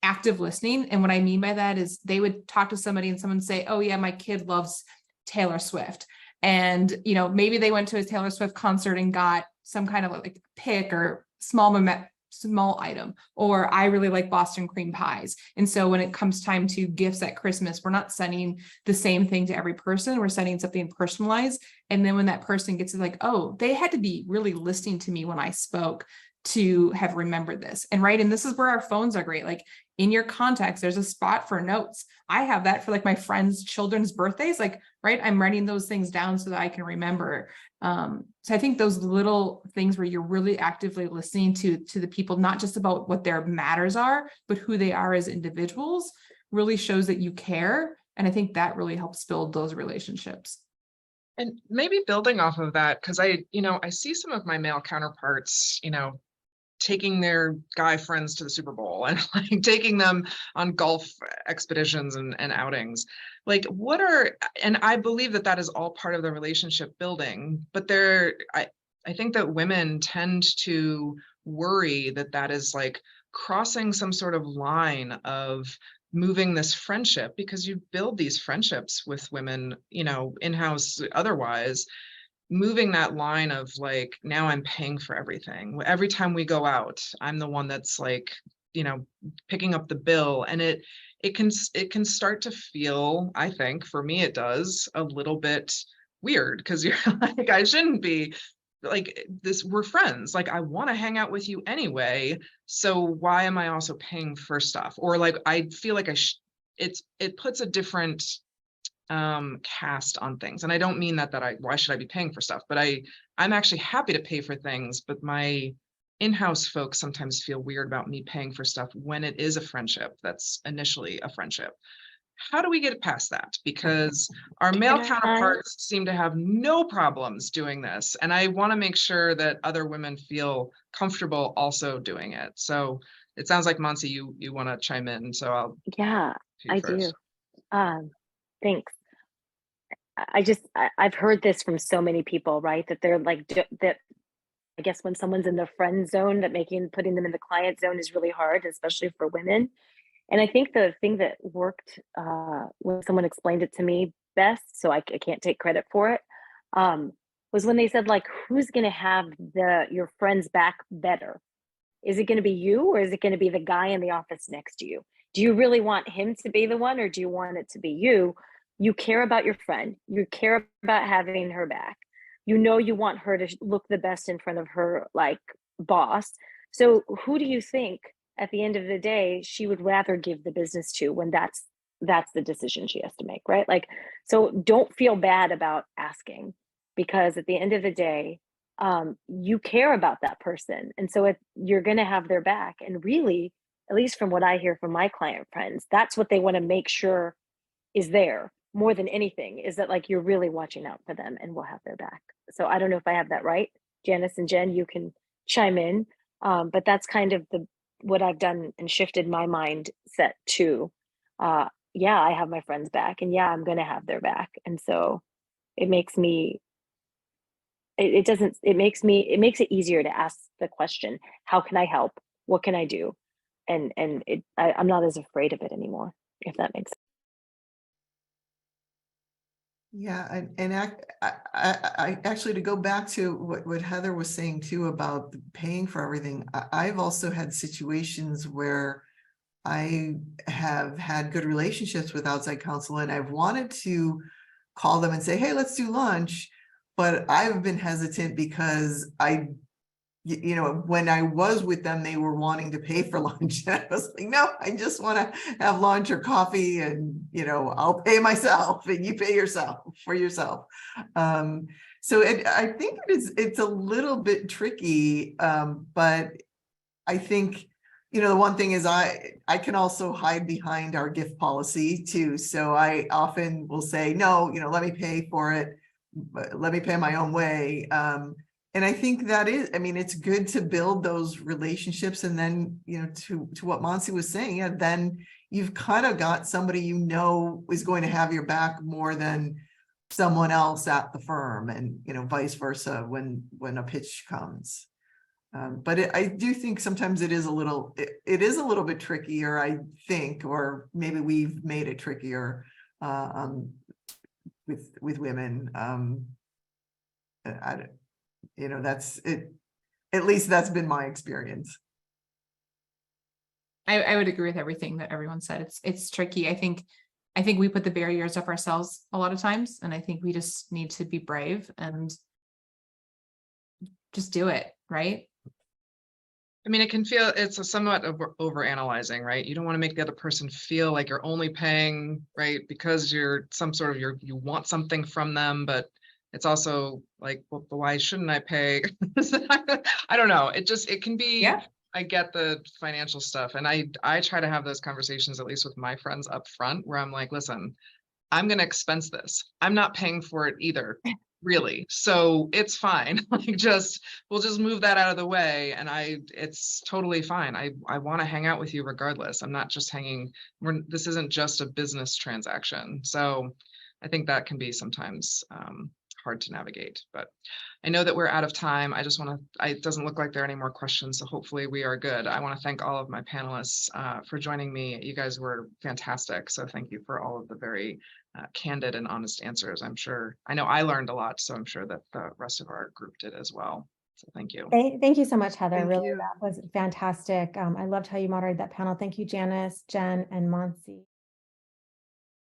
active listening. And what I mean by that is they would talk to somebody and someone say, oh yeah, my kid loves Taylor Swift. And, maybe they went to a Taylor Swift concert and got some kind of like pick or small item, or I really like Boston cream pies. And so when it comes time to gifts at Christmas, we're not sending the same thing to every person. We're sending something personalized. And then when that person gets it, like, oh, they had to be really listening to me when I spoke to have remembered this. And this is where our phones are great. Like, in your contacts, there's a spot for notes. I have that for like my friends' children's birthdays. I'm writing those things down so that I can remember. So I think those little things where you're really actively listening to the people, not just about what their matters are, but who they are as individuals, really shows that you care. And I think that really helps build those relationships. And maybe building off of that, because I see some of my male counterparts, taking their guy friends to the Super Bowl and like taking them on golf expeditions and outings. Like, and I believe that is all part of the relationship building, but I think that women tend to worry that is like crossing some sort of line of moving this friendship, because you build these friendships with women, in-house, otherwise, moving that line of like, now I'm paying for everything. Every time we go out, I'm the one that's like, picking up the bill. And it can start to feel, I think, for me, it does, a little bit weird, because you're like, I shouldn't be like this. We're friends. Like, I want to hang out with you anyway. So why am I also paying for stuff? Or like, I feel like it puts a different cast on things. And I don't mean that why should I be paying for stuff, but I'm actually happy to pay for things, but my in-house folks sometimes feel weird about me paying for stuff when it is a friendship that's initially a friendship. How do we get past that? Because our male counterparts seem to have no problems doing this, and I want to make sure that other women feel comfortable also doing it. So it sounds like, Mansi, you want to chime in, so I'll I do. Thanks. I've heard this from so many people, right? That they're like, that I guess when someone's in the friend zone, that putting them in the client zone is really hard, especially for women. And I think the thing that worked when someone explained it to me best, so I can't take credit for it, was when they said, like, who's going to have your friend's back better? Is it going to be you, or is it going to be the guy in the office next to you? Do you really want him to be the one, or do you want it to be you? You care about your friend. You care about having her back. You know, you want her to look the best in front of her, like, boss. So who do you think at the end of the day she would rather give the business to, when that's the decision she has to make, right? Like, so don't feel bad about asking, because at the end of the day, you care about that person. And so if you're going to have their back, and really, at least from what I hear from my client friends, that's what they want to make sure is there more than anything, is that, like, you're really watching out for them and will have their back. So I don't know if I have that right. Janice and Jen, you can chime in. But that's kind of what I've done and shifted my mindset to, yeah, I have my friends back, and yeah, I'm going to have their back. And so it makes me, it makes it easier to ask the question, how can I help? What can I do? And I'm not as afraid of it anymore, if that makes sense. Yeah, and I actually, to go back to what Heather was saying too about paying for everything, I've also had situations where I have had good relationships with outside counsel, and I've wanted to call them and say, hey, let's do lunch, but I've been hesitant because you know, when I was with them, they were wanting to pay for lunch. And I was like, no, I just want to have lunch or coffee, and, you know, I'll pay myself and you pay yourself for yourself. So I think it's a little bit tricky, but I think, you know, the one thing is I can also hide behind our gift policy too. So I often will say, no, you know, let me pay for it. Let me pay my own way. And I think that is, I mean, it's good to build those relationships. And then, you know, to what Mansi was saying, yeah, then you've kind of got somebody, you know, is going to have your back more than someone else at the firm, and, you know, vice versa when a pitch comes. But I do think sometimes it is a little bit trickier, I think, or maybe we've made it trickier with women. You know, that's it. At least that's been my experience. I would agree with everything that everyone said. It's tricky. I think we put the barriers up ourselves a lot of times, and I think we just need to be brave and just do it, right? I mean, it can feel, it's a somewhat over analyzing, right? You don't want to make the other person feel like you're only paying, right, because you're some sort of, you want something from them, but it's also like, well, why shouldn't I pay? I don't know. It can be, Yeah. I get the financial stuff, and I try to have those conversations, at least with my friends up front, where I'm like, listen, I'm going to expense this. I'm not paying for it either, really. So it's fine. Like, we'll just move that out of the way. And it's totally fine. I want to hang out with you regardless. I'm not just this isn't just a business transaction. So I think that can be sometimes hard to navigate, but I know that we're out of time. It doesn't look like there are any more questions, so hopefully we are good. I want to thank all of my panelists for joining me. You guys were fantastic. So thank you for all of the very candid and honest answers. I know I learned a lot, so I'm sure that the rest of our group did as well. So thank you. Thank you so much, Heather. Thank Really, you. that was fantastic. I loved how you moderated that panel. Thank you, Janice, Jen, and Mansi.